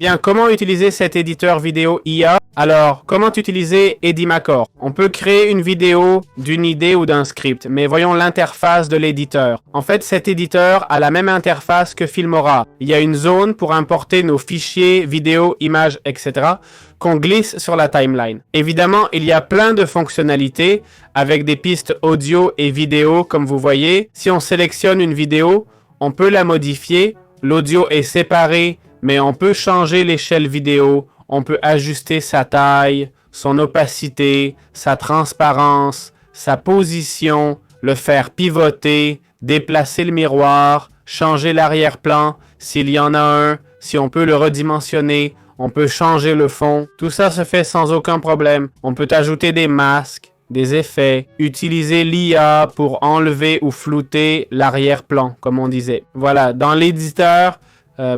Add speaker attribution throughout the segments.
Speaker 1: Bien, comment utiliser cet éditeur vidéo IA? Alors, comment utiliser Edimacore? On peut créer une vidéo d'une idée ou d'un script, mais voyons l'interface de l'éditeur. En fait, cet éditeur a la même interface que Filmora. Il y a une zone pour importer nos fichiers, vidéos, images, etc. qu'on glisse sur la timeline. Évidemment, il y a plein de fonctionnalités avec des pistes audio et vidéo, comme vous voyez. Si on sélectionne une vidéo, on peut la modifier. L'audio est séparé, mais on peut changer l'échelle vidéo, on peut ajuster sa taille, son opacité, sa transparence, sa position, le faire pivoter, déplacer le miroir, changer l'arrière-plan, s'il y en a un, si on peut le redimensionner, on peut changer le fond. Tout ça se fait sans aucun problème. On peut ajouter des masques, des effets, utiliser l'IA pour enlever ou flouter l'arrière-plan, comme on disait. Voilà, dans l'éditeur,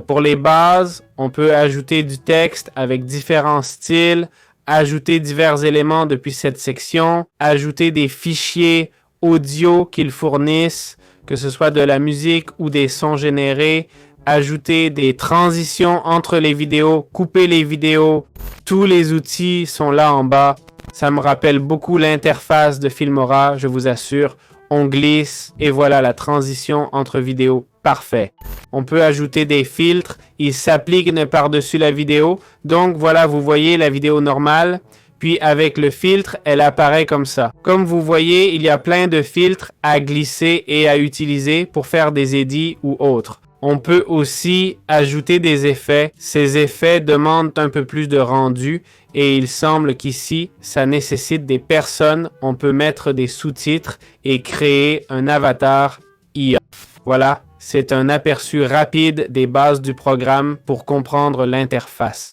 Speaker 1: pour les bases, on peut ajouter du texte avec différents styles, ajouter divers éléments depuis cette section, ajouter des fichiers audio qu'ils fournissent, que ce soit de la musique ou des sons générés, ajouter des transitions entre les vidéos, couper les vidéos. Tous les outils sont là en bas. Ça me rappelle beaucoup l'interface de Filmora, je vous assure. On glisse et voilà la transition entre vidéos. Parfait. On peut ajouter des filtres. Ils s'appliquent par-dessus la vidéo. Donc voilà, vous voyez la vidéo normale. Puis avec le filtre, elle apparaît comme ça. Comme vous voyez, il y a plein de filtres à glisser et à utiliser pour faire des édits ou autres. On peut aussi ajouter des effets. Ces effets demandent un peu plus de rendu et il semble qu'ici, ça nécessite des personnes. On peut mettre des sous-titres et créer un avatar IA. Voilà, c'est un aperçu rapide des bases du programme pour comprendre l'interface.